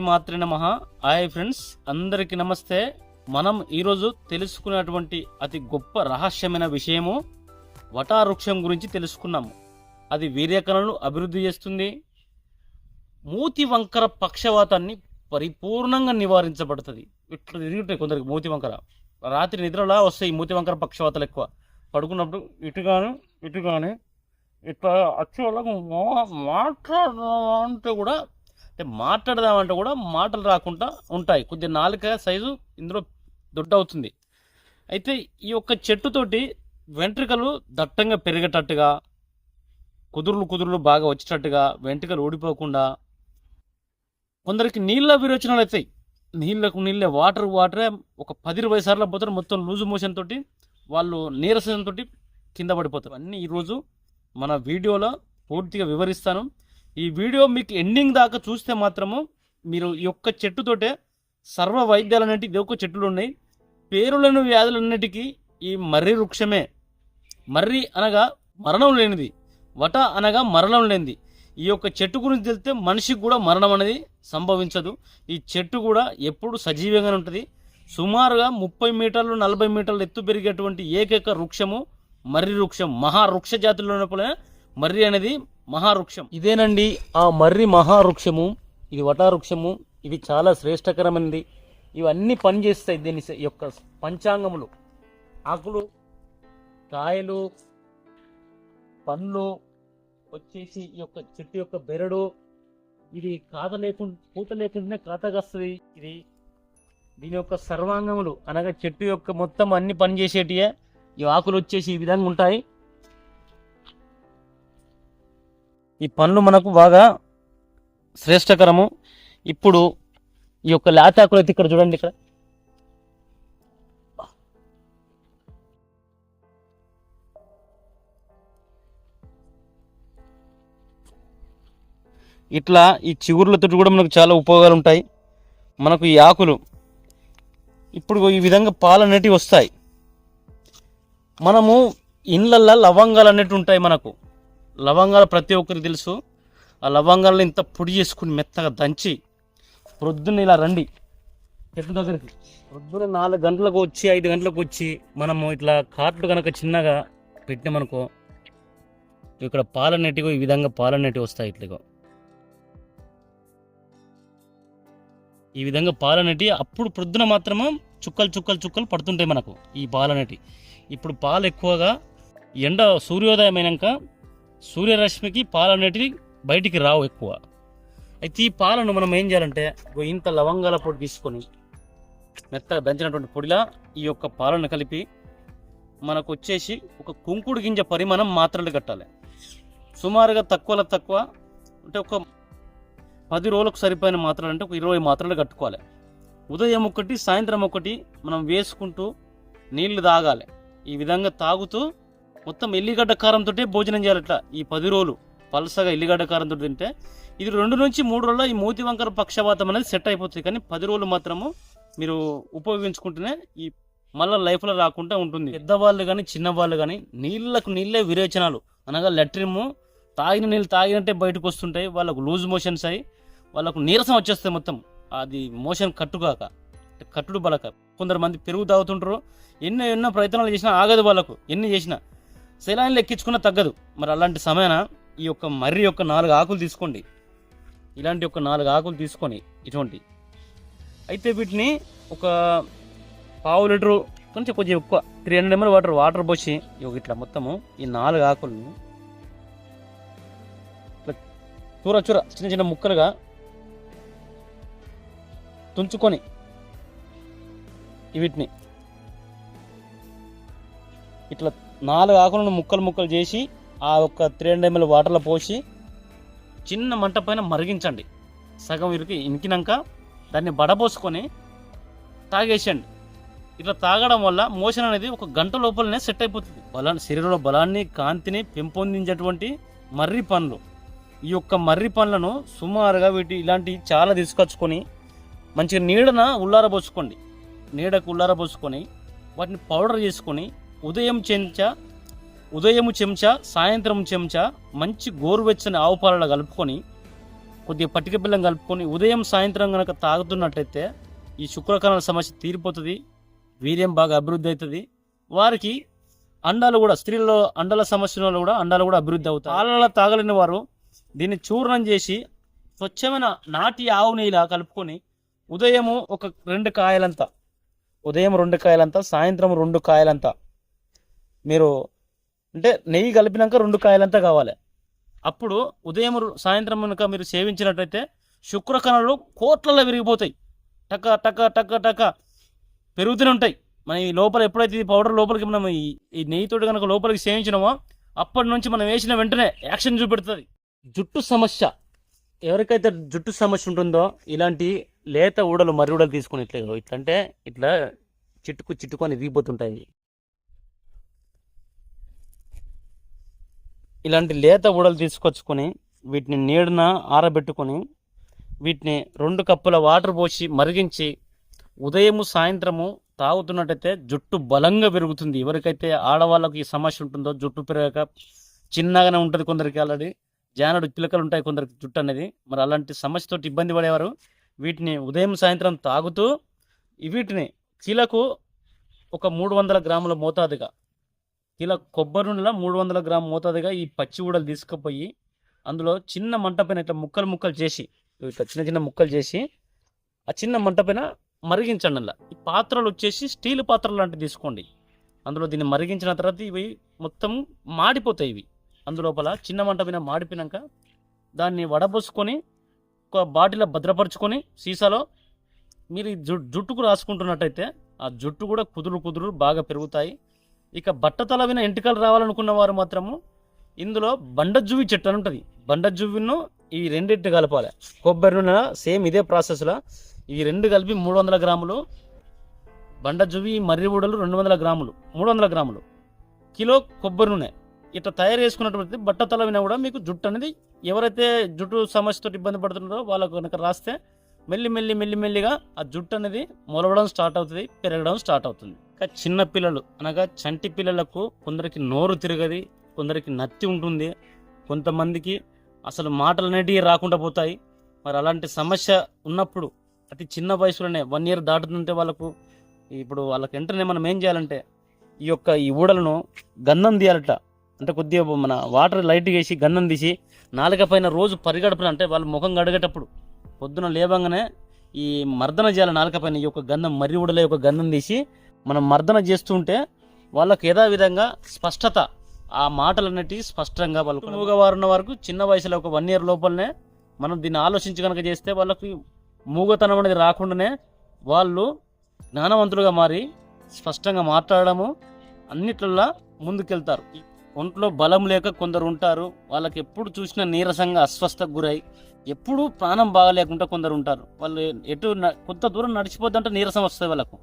శ్రీమాత్రే నమః. Hi friends, అందరికీ నమస్తే. మనం ఈరోజు తెలుసుకునేటువంటి అతి గొప్ప రహస్యమైన విషయము వటావృక్షం గురించి తెలుసుకున్నాము. అది వీర్యకణాలను అభివృద్ధి చేస్తుంది. మూతి వంకర పక్షవాతాన్ని పరిపూర్ణంగా నివారించబడుతుంది. ఇట్లా తిరుగుతాయి కొందరికి మూతి వంకర, రాత్రి నిద్రలా వస్తాయి మూతి వంకర పక్షవాతాలు. ఎక్కువ పడుకున్నప్పుడు ఇటుగాను ఇట్లా వచ్చే వాళ్ళకు మాట్లాడదామంటే కూడా మాటలు రాకుండా ఉంటాయి. కొద్దిగా నాలుక సైజు ఇందులో దొడ్డవుతుంది. అయితే ఈ యొక్క చెట్టుతోటి వెంట్రుకలు దట్టంగా పెరిగేటట్టుగా, కుదురులు బాగా వచ్చేటట్టుగా, వెంట్రుకలు ఊడిపోకుండా, కొందరికి నీళ్ళ విరోచనాలు అవుతాయి. నీళ్ళే వాటరే ఒక 10-20 సార్లు పోతారు. మొత్తం లూజు మోషన్ తోటి వాళ్ళు నీరసంతో కింద పడిపోతారు. అన్నీ ఈరోజు మన వీడియోలో పూర్తిగా వివరిస్తాను. ఈ వీడియో మీకు ఎండింగ్ దాకా చూస్తే మాత్రము మీరు ఈ యొక్క చెట్టుతోటే సర్వ వైద్యాలన్నిటి ఇది ఒక చెట్టులు ఉన్నాయి. పేరులేని వ్యాధులన్నిటికీ ఈ మర్రి వృక్షమే. మర్రి అనగా మరణం లేనిది, వట అనగా మరణం లేనిది. ఈ యొక్క చెట్టు గురించి తెలిస్తే మనిషికి కూడా మరణం అనేది సంభవించదు. ఈ చెట్టు కూడా ఎప్పుడు సజీవంగానే ఉంటుంది. సుమారుగా 30 మీటర్లు 40 మీటర్లు ఎత్తు పెరిగేటువంటి ఏకైక వృక్షము మర్రి వృక్షం. మహావృక్ష జాతుల్లో ఉన్నప్పుడే మర్రి అనేది మహావృక్షం. ఇదేనండి ఆ మర్రి మహావృక్షము. ఇది వటావృక్షము. ఇది చాలా శ్రేష్టకరమైనది. ఇవన్నీ పనిచేస్తాయి. దీని యొక్క పంచాంగములు, ఆకులు, కాయలు, పండ్లు వచ్చేసి ఈ యొక్క చెట్టు యొక్క బెరడు. ఇది పూత లేకుండానే కాతగస్తుంది. ఇది దీని యొక్క సర్వాంగములు అనగా చెట్టు యొక్క మొత్తం అన్ని పనిచేసేటియే. ఈ ఆకులు వచ్చేసి ఈ విధంగా ఉంటాయి. ఈ పండ్లు మనకు బాగా శ్రేష్టకరము. ఇప్పుడు ఈ యొక్క లేతాకులు అయితే ఇక్కడ చూడండి, ఇక్కడ ఇట్లా ఈ చిగుర్లతో కూడా మనకు చాలా ఉపయోగాలు ఉంటాయి. మనకు ఈ ఆకులు ఇప్పుడు ఈ విధంగా పాలు అనేటివి వస్తాయి. మనము ఇండ్లల్లో లవంగాలు అనేవి ఉంటాయి. మనకు లవంగాలు ప్రతి ఒక్కరికి తెలుసు. ఆ లవంగాలను ఇంత పొడి చేసుకుని మెత్తగా దంచి ప్రొద్దున ఇలా రండి చెట్టు దగ్గరికి. ప్రొద్దున 4 గంటలకు వచ్చి 5 గంటలకు వచ్చి మనము ఇట్లా కాట్లు కనుక చిన్నగా పెట్టినామనుకో, ఇక్కడ పాలనేటిగో ఈ విధంగా పాలనేటివి వస్తాయి. ఇట్లా ఈ విధంగా పాలనేటి అప్పుడు ప్రొద్దున మాత్రమే చుక్కలు పడుతుంటాయి మనకు ఈ పాలనేటి. ఇప్పుడు పాలు ఎక్కువగా సూర్యోదయం అయినాక సూర్యరశ్మికి పాలు అనేటివి బయటికి రావు ఎక్కువ. అయితే ఈ పాలను మనం ఏం చేయాలంటే ఇంత లవంగాల పొడి తీసుకొని మెత్తగా దంచినటువంటి పొడిలా ఈ యొక్క పాలను కలిపి మనకు వచ్చేసి ఒక కుంకుడు గింజ పరిమాణం మాత్రలు కట్టాలి. సుమారుగా తక్కువ అంటే ఒక 10 రోజులకు సరిపోయిన మాత్రలు అంటే ఒక 20 మాత్రలు కట్టుకోవాలి. ఉదయం ఒకటి, సాయంత్రం ఒకటి మనం వేసుకుంటూ నీళ్లు తాగాలి. ఈ విధంగా తాగుతూ మొత్తం ఎల్లిగడ్డ కారంతో భోజనం చేయాలి. ఇట్లా ఈ 10 రోజులు పలసగా ఎల్లిగడ్డ కారంతో తింటే ఇది 2 నుంచి 3 రోజుల్లో ఈ మూతి వంకర పక్షవాతం అనేది సెట్ అయిపోతుంది. కానీ 10 రోజులు మాత్రము మీరు ఉపయోగించుకుంటేనే ఈ మళ్ళీ లైఫ్లో రాకుండా ఉంటుంది. పెద్దవాళ్ళు కానీ చిన్నవాళ్ళు కానీ నీళ్ళే విరేచనాలు అనగా లెట్రిన్ తాగిన నీళ్ళు తాగినట్టే బయటకు వస్తుంటాయి. వాళ్ళకు లూజ్ మోషన్స్ అయ్యి వాళ్ళకు నీరసం వచ్చేస్తాయి. మొత్తం అది మోషన్ కట్టుడు బలక. కొందరు మంది పెరుగు తాగుతుంటారు. ఎన్నో ప్రయత్నాలు చేసినా ఆగదు. వాళ్ళకు ఎన్ని చేసినా సెలైన్లు ఎక్కించుకున్నా తగ్గదు. మరి అలాంటి సమయాన ఈ యొక్క మర్రి యొక్క 4 ఆకులు తీసుకోండి. ఇలాంటి ఒక 4 ఆకులు తీసుకొని ఇటువంటి అయితే వీటిని ఒక 1/2 లీటరు కొంచెం ఎక్కువ 300 ml వాటర్ పోసి ఇట్లా మొత్తము ఈ 4 ఆకులను చూర చిన్న ముక్కలుగా తుంచుకొని వీటిని ఇట్లా 4 ఆకులను ముక్కలు చేసి ఆ ఒక 300 ml వాటర్లో పోసి చిన్న మంట పైన మరిగించండి. సగం ఇంకినాక దాన్ని బడబోసుకొని తాగేసేయండి. ఇట్లా తాగడం వల్ల మోషన్ అనేది ఒక గంట లోపలనే సెట్ అయిపోతుంది. శరీరంలో బలాన్ని, కాంతిని పెంపొందించేటువంటి మర్రి పండ్లు. ఈ యొక్క మర్రి పండ్లను సుమారుగా ఇలాంటివి చాలా తీసుకొచ్చుకొని మంచిగా నీడకు ఉల్లారబోసుకొని వాటిని పౌడర్ చేసుకొని ఉదయం చెంచా సాయంత్రం చెంచా మంచి గోరువెచ్చని ఆవు పాలలో కలుపుకొని కొద్దిగా పట్టిక బెల్లం కలుపుకొని ఉదయం సాయంత్రం కనుక తాగుతున్నట్టయితే ఈ శుక్రకణాల సమస్య తీరిపోతుంది, వీర్యం బాగా అభివృద్ధి అవుతుంది. వారికి అండాలు కూడా, స్త్రీల్లో అండాల సమస్య కూడా అండాలు కూడా అభివృద్ధి అవుతాయి. పాలలో తాగలేని వారు దీన్ని చూర్ణం చేసి స్వచ్ఛమైన నాటి ఆవు నెయ్యిలా కలుపుకొని ఉదయం ఒక 2 కాయలంతా, ఉదయం 2 కాయలంతా, సాయంత్రం 2 కాయలంతా, మీరు అంటే నెయ్యి కలిపినాక 2 కాయలంతా కావాలి. అప్పుడు ఉదయం సాయంత్రం కనుక మీరు సేవించినట్టయితే శుక్రకణాలు కోట్లలో విరిగిపోతాయి, టక టక టక టక పెరుగుతూనే ఉంటాయి. మన ఈ లోపల ఎప్పుడైతే ఈ పౌడర్ లోపలికి మనం ఈ నెయ్యితోటి కనుక లోపలికి సేవించినామో అప్పటి నుంచి మనం వేసిన వెంటనే యాక్షన్ చూపెడుతుంది. జుట్టు సమస్య, ఎవరికైతే జుట్టు సమస్య ఉంటుందో ఇలాంటి లేత ఊడలు, మర్రి ఊడలు తీసుకొని ఇట్లంటే ఇట్లా చిట్టుకొని విరిగిపోతుంటాయి. ఇలాంటి లేత ఊడలు తీసుకొచ్చుకొని వీటిని నీడన ఆరబెట్టుకొని వీటిని 2 కప్పుల వాటర్ పోసి మరిగించి ఉదయము సాయంత్రము తాగుతున్నట్టయితే జుట్టు బలంగా పెరుగుతుంది. ఎవరికైతే ఆడవాళ్ళకి ఈ సమస్య ఉంటుందో, జుట్టు పెరగక చిన్నగానే ఉంటుంది, కొందరికి ఆల్రెడీ జానడు పిలకలు ఉంటాయి కొందరికి జుట్టు అనేది, మరి అలాంటి సమస్యతో ఇబ్బంది పడేవారు వీటిని ఉదయం సాయంత్రం తాగుతూ వీటిని కిలకు ఒక 300 గ్రాముల మోతాదుగా, కిలో కొబ్బరి నూనెలో 300 గ్రాముల మోతాదుగా ఈ పచ్చి ఊడలు తీసుకుపోయి అందులో చిన్న మంట పైన ఇట్లా ముక్కలు చేసి, ఇట్లా చిన్న ముక్కలు చేసి ఆ చిన్న మంట పైన మరిగించండి. అలా ఈ పాత్రలు వచ్చేసి స్టీల్ పాత్రలు లాంటివి తీసుకోండి. అందులో దీన్ని మరిగించిన తర్వాత ఇవి మొత్తం మాడిపోతాయి. ఇవి అందులోపల చిన్న మంట పైన మాడిపోయినాక దాన్ని వడబోసుకొని ఒక బాటిలో భద్రపరుచుకొని సీసాలో మీరు జుట్టుకు రాసుకుంటున్నట్టయితే ఆ జుట్టు కూడా కుదురు బాగా పెరుగుతాయి. ఇక బట్టతల విన ఎంటికలు రావాలనుకున్న వారు మాత్రము ఇందులో బండజువ్వి చెట్టు అని ఉంటుంది, బండజువ్విను ఈ రెండింటి కలపాలి. కొబ్బరి నూనె సేమ్ ఇదే ప్రాసెస్లో ఈ 2 కలిపి 300 గ్రాములు, బండజువ్వి మర్రి ఊడలు 200 గ్రాములు, 300 గ్రాములు, కిలో కొబ్బరి నూనె ఇట్లా తయారు చేసుకున్నటువంటి బట్టతల విన కూడా మీకు జుట్టు అనేది, ఎవరైతే జుట్టు సమస్యతో ఇబ్బంది పడుతున్నారో వాళ్ళకు కనుక రాస్తే మెల్లిగా ఆ జుట్టు అనేది మొలవడం స్టార్ట్ అవుతుంది, పెరగడం స్టార్ట్ అవుతుంది. ఇంకా చిన్న పిల్లలు అనగా చంటి పిల్లలకు కొందరికి నోరు తిరగది, కొందరికి నత్తి ఉంటుంది, కొంతమందికి అసలు మాటలు అనేటివి రాకుండా పోతాయి. మరి అలాంటి సమస్య ఉన్నప్పుడు అతి చిన్న వయసులోనే 1 year దాటుతుంటే వాళ్ళకు ఇప్పుడు వాళ్ళకి వెంటనే మనం ఏం చేయాలంటే ఈ ఊడలను గంధం తీయాలట. అంటే కొద్దిగా మన వాటర్ లైట్గా వేసి గంధం తీసి నాలుక పైన రోజు పరిగడపన, అంటే వాళ్ళు ముఖం కడిగేటప్పుడు పొద్దున లేవంగానే ఈ మర్దన చేయాలి నాలుక పైన. ఈ యొక్క గంధం, మర్రి ఊడల యొక్క గంధం తీసి మనం మర్దన చేస్తుంటే వాళ్ళకి యథావిధంగా స్పష్టత, ఆ మాటలు అనేటివి స్పష్టంగా వాళ్ళకు మూగవారున్న వరకు చిన్న వయసులో ఒక 1 year లోపలనే మనం దీన్ని ఆలోచించి కనుక చేస్తే వాళ్ళకి మూగతనం అనేది రాకుండానే వాళ్ళు జ్ఞానవంతులుగా మారి స్పష్టంగా మాట్లాడడము అన్నిట్లల్లో ముందుకెళ్తారు. ఒంట్లో బలం లేక కొందరు ఉంటారు, వాళ్ళకి ఎప్పుడు చూసినా నీరసంగా అస్వస్థకు గురై ఎప్పుడు ప్రాణం బాగలేకుండా కొందరు ఉంటారు. వాళ్ళు ఎటు కొంత దూరం నడిచిపోద్దంటే నీరసం వస్తుంది వాళ్ళకు.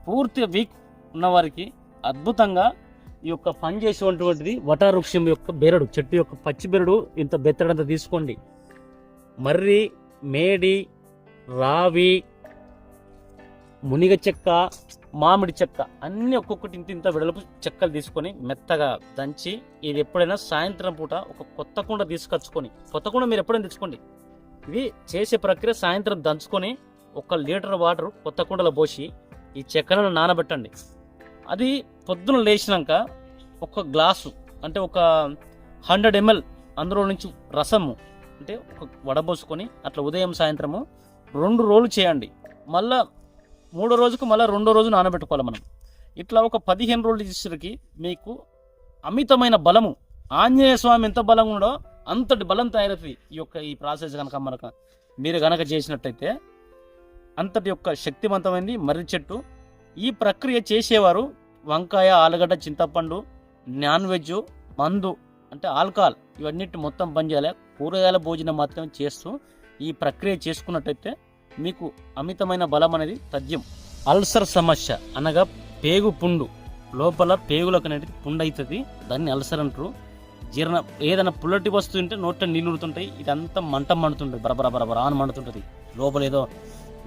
పూర్తిగా వీక్ ఉన్నవారికి అద్భుతంగా ఈ యొక్క పని చేసేటువంటిది వటావృక్షం యొక్క బెరడు, చెట్టు యొక్క పచ్చి బెరడు ఇంత బెత్తడంత తీసుకోండి. మర్రి, మేడి, రావి, మునిగ చెక్క, మామిడి చెక్క అన్నీ ఒక్కొక్కటి ఇంత వెడల్పు చెక్కలు తీసుకొని మెత్తగా దంచి, ఇది ఎప్పుడైనా సాయంత్రం పూట ఒక కొత్త కుండ తీసుకొచ్చుకొని, కొత్త కుండ మీరు ఎప్పుడైనా తెచ్చుకోండి. ఇది చేసే ప్రక్రియ సాయంత్రం దంచుకొని 1 లీటర్ వాటర్ కొత్త కుండలో పోసి ఈ చెక్కలను నానబెట్టండి. అది పొద్దున లేచినాక 1 గ్లాసు అంటే ఒక 100 ml అందులో నుంచి రసము అంటే ఒక వడబోసుకొని అట్లా ఉదయం సాయంత్రము 2 రోజులు చేయండి. మళ్ళా 3వ రోజుకు మళ్ళీ 2వ రోజు నానబెట్టుకోవాలి మనం. ఇట్లా ఒక 15 రోజులు చేసేసరికి మీకు అమితమైన బలము, ఆంజనేయ స్వామి ఎంత బలంగా ఉండో అంతటి బలం తయారవుతుంది. ఈ ప్రాసెస్ కనుక మీరు కనుక చేసినట్టయితే అంతటి యొక్క శక్తివంతమైనది మర్రి చెట్టు. ఈ ప్రక్రియ చేసేవారు వంకాయ, ఆలుగడ్డ, చింతపండు, నాన్ వెజ్, మందు అంటే ఆల్కహాల్ ఇవన్నిటి మొత్తం బంద్ చేయాలి. కూరగాయల భోజనం మాత్రమే చేస్తూ ఈ ప్రక్రియ చేసుకున్నట్టయితే మీకు అమితమైన బలం అనేది తథ్యం. అల్సర్ సమస్య అనగా పేగు పుండు, లోపల పేగులకు అనేది పుండు అవుతుంది, దాన్ని అల్సర్ అంటారు. ఏదైనా పుల్లటి వస్తువు ఉంటే నోట్లో నీళ్ళు ఉడుతుంటాయి, ఇదంతా మండుతుంటుంది, బరబరా అని మండుతుంటుంది. లోపల ఏదో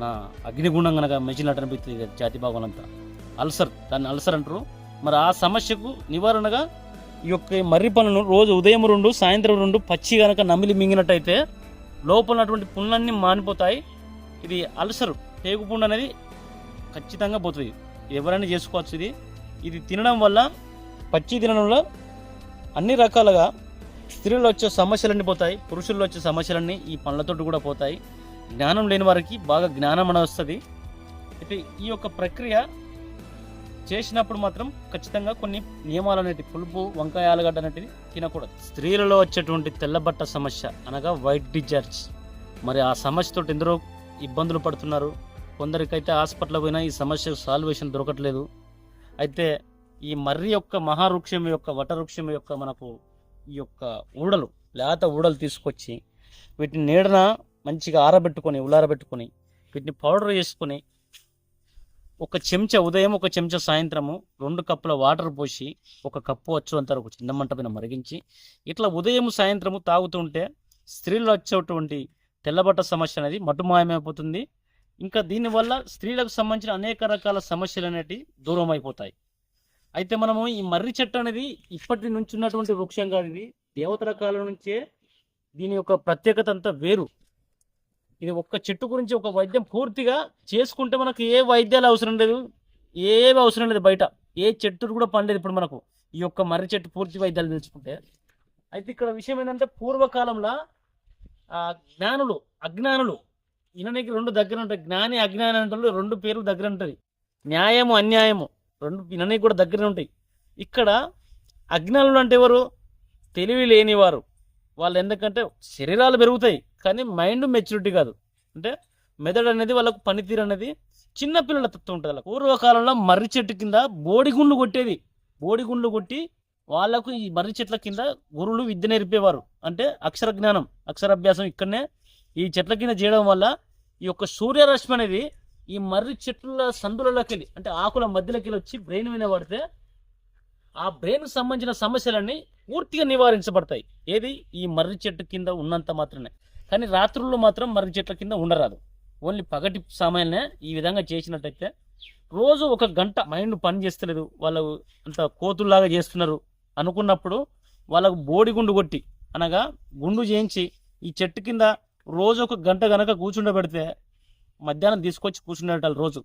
నా అగ్నిగుండం కనుక మెచ్చినట్టు అనిపిస్తుంది జాతి భాగం అంతా. అల్సర్, దాన్ని అల్సర్ అంటారు. మరి ఆ సమస్యకు నివారణగా ఈ యొక్క మర్రి పనులను రోజు ఉదయం 2 సాయంత్రం 2 పచ్చి కనుక నమిలి మింగినట్టయితే లోపల ఉన్నటువంటి పుండ్లన్నీ మానిపోతాయి. ఇది అల్సర్ పేగు పుండు అనేది ఖచ్చితంగా పోతుంది. ఎవరైనా చేసుకోవచ్చు. ఇది తినడం వల్ల, పచ్చి తినడం వల్ల అన్ని రకాలుగా స్త్రీల్లో వచ్చే సమస్యలన్నీ పోతాయి, పురుషుల్లో వచ్చే సమస్యలన్నీ ఈ పండ్లతోటి కూడా పోతాయి. జ్ఞానం లేని వారికి బాగా జ్ఞానం అనేది వస్తుంది. అయితే ఈ యొక్క ప్రక్రియ చేసినప్పుడు మాత్రం ఖచ్చితంగా కొన్ని నియమాలు అనేవి, పులుపు, వంకాయ, ఆలుగడ్డ అనేటివి తినకూడదు. స్త్రీలలో వచ్చేటువంటి తెల్లబట్ట సమస్య అనగా వైట్ డిశ్చార్జ్, మరి ఆ సమస్యతో ఎందరో ఇబ్బందులు పడుతున్నారు. కొందరికైతే హాస్పిటల్ పోయినా ఈ సమస్య సాల్వేషన్ దొరకట్లేదు. అయితే ఈ మర్రి యొక్క మహావృక్షం యొక్క వటవృక్షం యొక్క మనకు ఈ యొక్క ఊడలు, లేత ఊడలు తీసుకొచ్చి వీటిని నీడన మంచిగా ఆరబెట్టుకొని, ఉలారబెట్టుకొని వీటిని పౌడర్ చేసుకొని ఒక చెంచా ఉదయం, ఒక చెంచా సాయంత్రము 2 కప్పుల వాటర్ పోసి 1 కప్పు వచ్చు అంటారు ఒక చిన్న మంట పైన మరిగించి ఇట్లా ఉదయం సాయంత్రము తాగుతుంటే స్త్రీల్లో వచ్చేటువంటి తెల్లబట్ట సమస్య అనేది మటుమాయమైపోతుంది. ఇంకా దీనివల్ల స్త్రీలకు సంబంధించిన అనేక రకాల సమస్యలు అనేవి దూరం అయిపోతాయి. అయితే మనము ఈ మర్రి చెట్టు అనేది ఇప్పటి నుంచి ఉన్నటువంటి వృక్షం కాదు. ఇది దేవతల కాలం నుంచే దీని యొక్క ప్రత్యేకత అంతా వేరు. ఇది ఒక్క చెట్టు గురించి ఒక వైద్యం పూర్తిగా చేసుకుంటే మనకు ఏ వైద్యాలు అవసరం లేదు, ఏవి అవసరం లేదు. బయట ఏ చెట్టు కూడా పండేది ఇప్పుడు మనకు ఈ యొక్క మర్రి చెట్టు పూర్తి వైద్యాలు తెలుసుకుంటే. అయితే ఇక్కడ విషయం ఏంటంటే పూర్వకాలంలో జ్ఞానులు, అజ్ఞానులు ఈయనకి 2 దగ్గర ఉంటాయి. జ్ఞాని, అజ్ఞాని అంటే 2 పేర్లు దగ్గర ఉంటుంది. న్యాయము, అన్యాయము 2 ఈయనకి కూడా దగ్గర ఉంటాయి. ఇక్కడ అజ్ఞానులు అంటే ఎవరు? తెలివి లేనివారు. వాళ్ళు ఎందుకంటే శరీరాలు పెరుగుతాయి కానీ మైండ్ మెచ్యూరిటీ కాదు. అంటే మెదడు అనేది వాళ్ళకు పనితీరు అనేది చిన్నపిల్లల తత్వం ఉంటుంది. వాళ్ళకు పూర్వకాలంలో మర్రి చెట్టు కింద బోడిగుండ్లు కొట్టేది. బోడిగుండ్లు కొట్టి వాళ్ళకు ఈ మర్రి చెట్ల కింద గురువులు విద్య నేర్పేవారు. అంటే అక్షర జ్ఞానం, అక్షరాభ్యాసం ఇక్కడనే ఈ చెట్ల కింద చేయడం వల్ల ఈ యొక్క సూర్యరశ్మి అనేది ఈ మర్రి చెట్ల సందులలోకి వెళ్ళి, అంటే ఆకుల మధ్యలోకి వెళ్ళి వచ్చి బ్రెయిన్ మీద పడితే ఆ బ్రెయిన్కి సంబంధించిన సమస్యలన్నీ పూర్తిగా నివారించబడతాయి. ఏది? ఈ మర్రి చెట్టు కింద ఉన్నంత మాత్రమే. కానీ రాత్రుల్లో మాత్రం మర్రి చెట్ల కింద ఉండరాదు. ఓన్లీ పగటి సమయాలనే ఈ విధంగా చేసినట్టయితే రోజు 1 గంట మైండ్ పని చేస్తలేదు, వాళ్ళు అంత కోతుల్లాగా చేస్తున్నారు అనుకున్నప్పుడు వాళ్ళకు బోడిగుండు కొట్టి, అనగా గుండు చేయించి ఈ చెట్టు కింద రోజు 1 గంట కనుక కూర్చుండబెడితే మధ్యాహ్నం తీసుకొచ్చి కూర్చుండేటారు రోజు.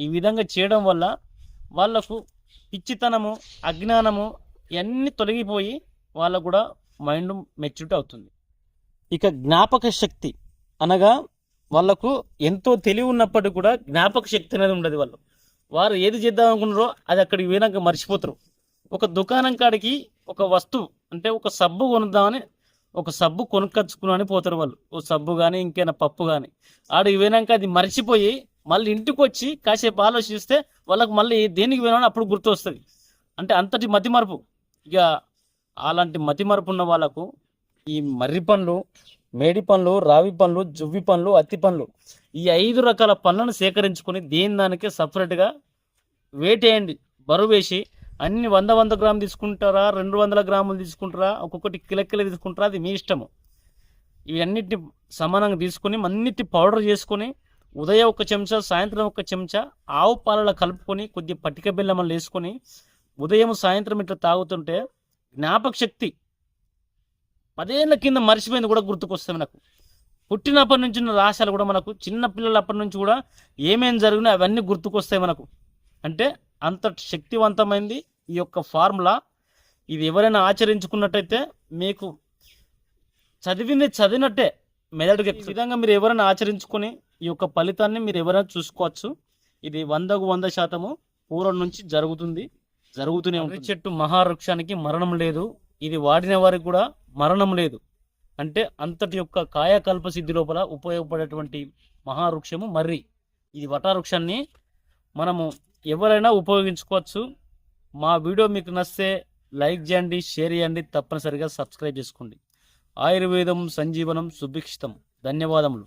ఈ విధంగా చేయడం వల్ల వాళ్ళకు పిచ్చితనము, అజ్ఞానము ఇవన్నీ తొలగిపోయి వాళ్ళకు కూడా మైండ్ మెచ్యూరిటీ అవుతుంది. ఇక జ్ఞాపక శక్తి అనగా వాళ్ళకు ఎంతో తెలివి ఉన్నప్పటికీ కూడా జ్ఞాపక శక్తి అనేది ఉండదు. వారు ఏది చేద్దాం అనుకున్నారో అది అక్కడికి పోయినాక మర్చిపోతారు. ఒక దుకాణం కాడికి ఒక వస్తువు, అంటే ఒక సబ్బు కొనుద్దామని ఒక సబ్బు కొనుక్కొచ్చుకుని పోతారు వాళ్ళు. ఓ సబ్బు కానీ ఇంకేనా పప్పు కానీ ఆడికి పోయినాక అది మర్చిపోయి మళ్ళీ ఇంటికి వచ్చి కాసేపు ఆలోచిస్తే వాళ్ళకు మళ్ళీ దేనికి పోయినా అప్పుడు గుర్తు వస్తుంది. అంటే అంతటి మతిమరుపు. ఇక అలాంటి మతిమరుపు ఉన్న వాళ్ళకు ఈ మర్రి పండ్లు, మేడి పండ్లు, రావి పండ్లు, జువ్వి పండ్లు, అత్తి పండ్లు ఈ 5 రకాల పండ్లను సేకరించుకొని దానికే సపరేట్గా వేటేయండి. బరువు వేసి అన్ని 100 గ్రాములు తీసుకుంటారా, 200 గ్రాములు తీసుకుంటారా, ఒక్కొక్కటి కిలకిల తీసుకుంటారా, అది మీ ఇష్టము. ఇవన్నిటిని సమానంగా తీసుకొని అన్నిటి పౌడర్ చేసుకొని ఉదయం 1 చెంచా, సాయంత్రం 1 చెంచా ఆవు పాలలో కలుపుకొని కొద్దిగా పటిక బెల్లం వేసుకొని ఉదయం సాయంత్రం ఇట్లా తాగుతుంటే జ్ఞాపక శక్తి 10 ఏళ్ళ కింద మర్చిపోయింది కూడా గుర్తుకొస్తుంది మనకు. పుట్టినప్పటి నుంచి ఉన్న రాశాలు కూడా మనకు, చిన్న పిల్లలప్పటి నుంచి కూడా ఏమేమి జరిగినా అవన్నీ గుర్తుకొస్తాయి మనకు. అంటే అంత శక్తివంతమైంది ఈ యొక్క ఫార్ములా. ఇది ఎవరైనా ఆచరించుకున్నట్టయితే మీకు చదివినట్టే మెదడుకి. ఈ విధంగా మీరు ఎవరైనా ఆచరించుకొని ఈ యొక్క ఫలితాన్ని మీరు ఎవరైనా చూసుకోవచ్చు. ఇది 100కు 100% పూర్వం నుంచి జరుగుతూనే ఉంటుంది. చెట్టు మహావృక్షానికి మరణం లేదు, ఇది వాడిన వారికి కూడా మరణం లేదు. అంటే అంతటి యొక్క కాయకల్ప సిద్ధి లోపల ఉపయోగపడేటువంటి మహావృక్షము మర్రి. ఇది వటవృక్షాన్ని మనము ఎవరైనా ఉపయోగించుకోవచ్చు. మా వీడియో మీకు నచ్చితే లైక్ చేయండి, షేర్ చేయండి, తప్పనిసరిగా సబ్స్క్రైబ్ చేసుకోండి. ఆయుర్వేదం సంజీవనం సుభిక్షితం. ధన్యవాదములు.